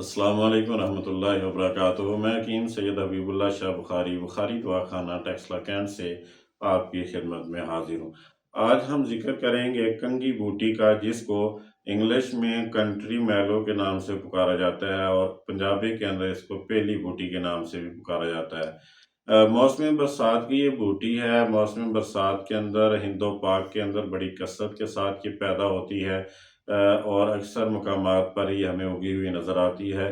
अस्सलाम वालेकुम रहमतुल्लाहि व बरकातुहू। मैं हकीम सैयद हबीबुल्लाह शाह बुखारी दवाखाना टेक्सला कैंट से आपकी खिदमत में हाजिर हूँ। आज हम जिक्र करेंगे कंगी बूटी का, जिसको इंग्लिश में कंट्री मैलो के नाम से पुकारा जाता है और पंजाबी के अंदर इसको पेली बूटी के नाम से भी पुकारा जाता है। मौसम बरसात की ये बूटी है। मौसम बरसात के अंदर हिंदो पाक के अंदर बड़ी कसरत के साथ ये पैदा होती है और अक्सर मकामात पर ही हमें उगी हुई नज़र आती है।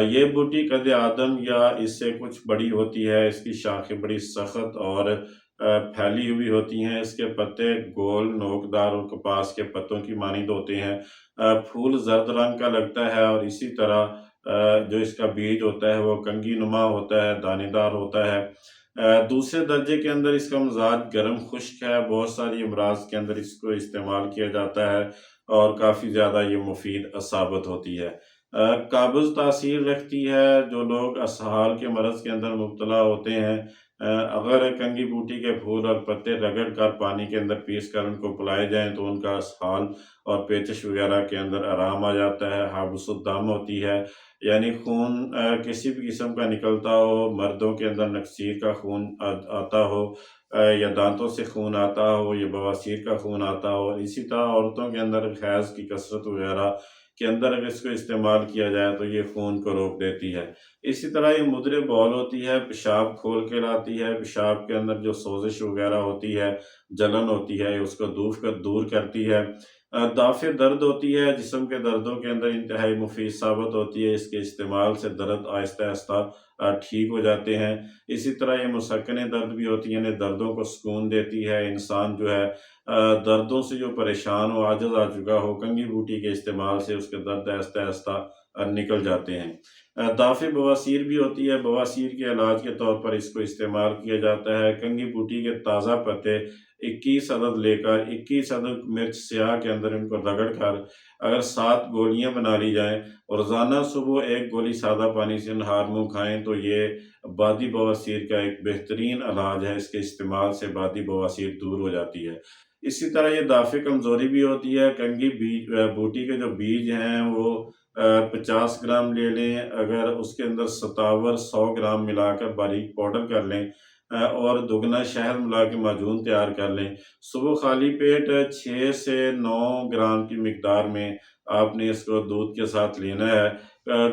ये बूटी कद आदम या इससे कुछ बड़ी होती है। इसकी शाखें बड़ी सख्त और फैली हुई होती हैं। इसके पत्ते गोल, नोकदार और कपास के पत्तों की मानिंद होते हैं। फूल जर्द रंग का लगता है और इसी तरह जो इसका बीज होता है वो कंगी नुमा होता है, दानेदार होता है। दूसरे दर्जे के अंदर इसका मिजाज गर्म खुश्क है। बहुत सारी अमराज के अंदर इसको इस्तेमाल किया जाता है और काफ़ी ज़्यादा ये मुफीद साबित होती है। काबिज़ तासीर रखती है। जो लोग असहाल के मरज़ के अंदर मुब्तला होते हैं, अगर कंगी बूटी के फूल और पत्ते रगड़ कर पानी के अंदर पीस कर उनको पिलाए जाएँ तो उनका असहाल और पेचिश वगैरह के अंदर आराम आ जाता है। हाबुसुद्दम होती है, यानी खून किसी भी किस्म का निकलता हो, मर्दों के अंदर नक्सीर का खून आता हो, या दांतों से खून आता हो, या बवासीर का खून आता हो। इसी तरह औरतों के अंदर हैज़ की कसरत वगैरह के अंदर अगर इसको इस्तेमाल किया जाए तो ये खून को रोक देती है। इसी तरह ये मुद्रे बौल होती है, पेशाब खोल के लाती है। पेशाब के अंदर जो सोजिश वगैरह होती है, जलन होती है, उसको दूर करती है। दाफ़े दर्द होती है, जिस्म के दर्दों के अंदर इंतहाई मुफीद साबित होती है। इसके इस्तेमाल से दर्द आहिस्ता आहिस्ता ठीक हो जाते हैं। इसी तरह ये मुसक्किन दर्द भी होती है, यानी दर्दों को सुकून देती है। इंसान जो है दर्दों से जो परेशान हो, आजिज़ आ चुका हो, कंगी बूटी के इस्तेमाल से उसके दर्द आहिस्ता आहिस्ता निकल जाते हैं। दाफ़े बवासीर भी होती है। बवासीर के इलाज के तौर पर इसको इस्तेमाल किया जाता है। कंगी बूटी के ताज़ा पत्ते 21 अदद लेकर 21 अदद मिर्च स्याह के अंदर इनको रगड़ कर अगर 7 गोलियाँ बना ली जाएँ और रोज़ाना सुबह 1 गोली सादा पानी से नहार मुँह खाएँ तो ये बादी बवासीर का एक बेहतरीन इलाज है। इसके इस्तेमाल से बादी बवासीर दूर हो जाती है। इसी तरह ये दाफ़े कमज़ोरी भी होती है। कंगी बूटी के जो बीज हैं वो 50 ग्राम ले लें। अगर उसके अंदर सतावर 100 ग्राम मिलाकर बारीक पाउडर कर लें और दुगना शहद मिला के माजून तैयार कर लें। सुबह खाली पेट 6 से 9 ग्राम की मिकदार में आपने इसको दूध के साथ लेना है।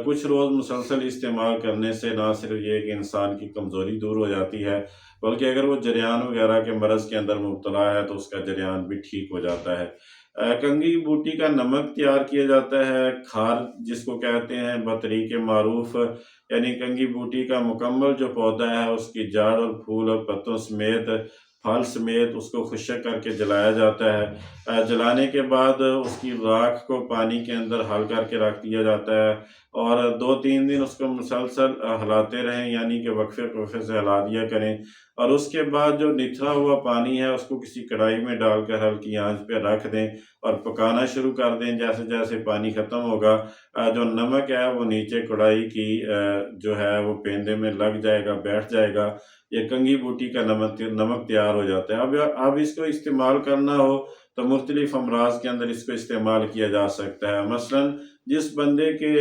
कुछ रोज़ मुसलसल इस्तेमाल करने से ना सिर्फ ये कि इंसान की कमज़ोरी दूर हो जाती है, बल्कि अगर वो जरियान वगैरह के मरज़ के अंदर मुब्तला है तो उसका जरियान भी ठीक हो जाता है। कंगी बूटी का नमक तैयार किया जाता है, खार जिसको कहते हैं बतरीके मारूफ, यानी कंगी बूटी का मुकम्मल जो पौधा है उसकी जड़ और फूल और पत्तों समेत, फल समेत उसको खुश्क करके जलाया जाता है। जलाने के बाद उसकी राख को पानी के अंदर हल करके रख दिया जाता है और 2-3 दिन उसको मुसलसल हिलाते रहें, यानी कि वक्फे-वक्फे से हिला दिया करें। और उसके बाद जो निथरा हुआ पानी है उसको किसी कढ़ाई में डालकर हल्की आंच पे रख दें और पकाना शुरू कर दें। जैसे जैसे पानी ख़त्म होगा, जो नमक है वो नीचे कढ़ाई की जो है वो पेंदे में लग जाएगा, बैठ जाएगा। ये कंगी बूटी का नमक तैयार हो जाता है। अब इसको इस्तेमाल करना हो तो मुख्तलिफ अमराज के अंदर इसको इस्तेमाल किया जा सकता है। मसलन जिस बंदे के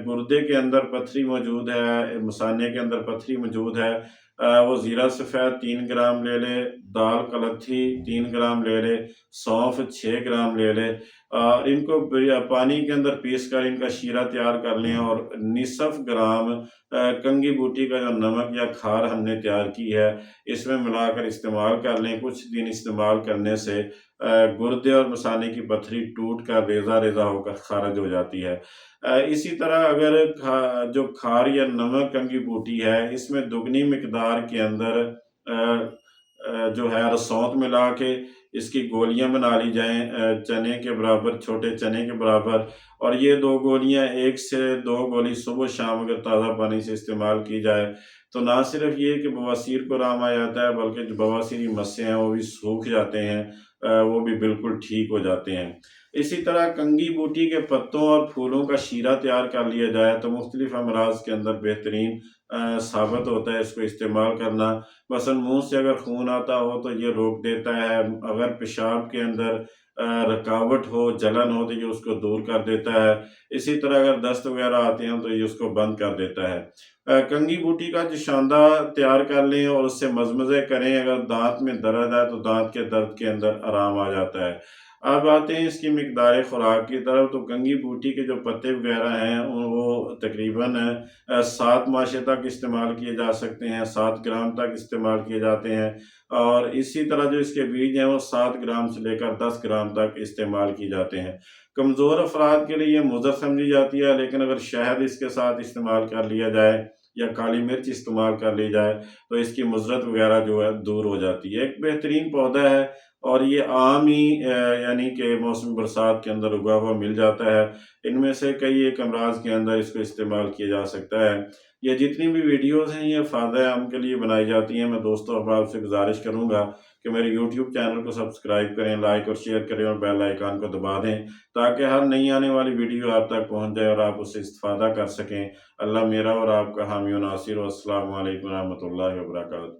गुर्दे के अंदर पथरी मौजूद है, मसाने के अंदर पथरी मौजूद है, वो ज़ीरा सफ़ेद 3 ग्राम ले ले, दाल कलथी 3 ग्राम ले ले, सौंफ 6 ग्राम ले ले। इनको पानी के अंदर पीस कर इनका शीरा तैयार कर लें और निसफ़ ग्राम कंगी बूटी का जो नमक या खार हमने तैयार की है, इसमें मिलाकर इस्तेमाल कर लें। कुछ दिन इस्तेमाल करने से गुर्दे और मसाने की पथरी टूट कर रेज़ा-रेज़ा होकर ख़ारिज हो जाती है। इसी तरह अगर जो खार या नमक कंगी बूटी है, इसमें दुगनी मिकदार के अंदर जो है रसौंत मिला के इसकी गोलियाँ बना ली जाएँ, चने के बराबर, छोटे चने के बराबर। और ये 2 गोलियाँ, 1 से 2 गोली सुबह-शाम अगर ताज़ा पानी से इस्तेमाल की जाए, तो ना सिर्फ ये कि बवासीर को आराम आ जाता है, बल्कि जो बवासीरी मस्से हैं वो भी सूख जाते हैं, वो भी बिल्कुल ठीक हो जाते हैं। इसी तरह कंगी बूटी के पत्तों और फूलों का शीरा तैयार कर लिया जाए तो मुख्तलिफ अमराज के अंदर बेहतरीन साबित होता है इसको इस्तेमाल करना। मसलन मुँह से अगर खून आता हो तो ये रोक देता है, अगर पेशाब के अंदर रुकावट हो, जलन हो तो ये उसको दूर कर देता है। इसी तरह अगर दस्त वगैरह आते हैं तो ये उसको बंद कर देता है। कंघी बूटी का जो शांदा तैयार कर लें और उससे मज़मज़े करें, अगर दाँत में दर्द है तो दाँत के दर्द के अंदर आराम आ जाता है। अब आते हैं इसकी मिकदार खुराक की तरफ, तो कंघी बूटी के जो पत्ते वगैरह हैं वो तकरीबन 7 माशे तक इस्तेमाल किए जा सकते हैं, 7 ग्राम तक इस्तेमाल किए जाते हैं। और इसी तरह जो इसके बीज हैं वो 7 ग्राम से लेकर 10 ग्राम तक इस्तेमाल किए जाते हैं। कमज़ोर अफराद के लिए ये मुज़र समझी जाती है, लेकिन अगर शहद इसके साथ इस्तेमाल कर लिया जाए या काली मिर्च इस्तेमाल कर ली जाए तो इसकी मुज़रत वगैरह जो है दूर हो जाती है। एक बेहतरीन पौधा है और ये आम ही यानी कि मौसम बरसात के अंदर उगा हुआ मिल जाता है। इनमें से कई एक अमराज के अंदर इसको इस्तेमाल किया जा सकता है। ये जितनी भी वीडियोज़ हैं ये फ़ायदा आम के लिए बनाई जाती हैं। मैं दोस्तों अहबाब से गुज़ारिश करूँगा कि मेरे यूट्यूब चैनल को सब्सक्राइब करें, लाइक और शेयर करें और बेल आइकन को दबा दें, ताकि हर नई आने वाली वीडियो आप तक पहुँच जाए और आप उससे इस्तिफ़ादा कर सकें। अल्लाह मेरा और आपका हामी व नासिर। अस्सलामु अलैकुम व रहमतुल्लाहि व बरकातहू।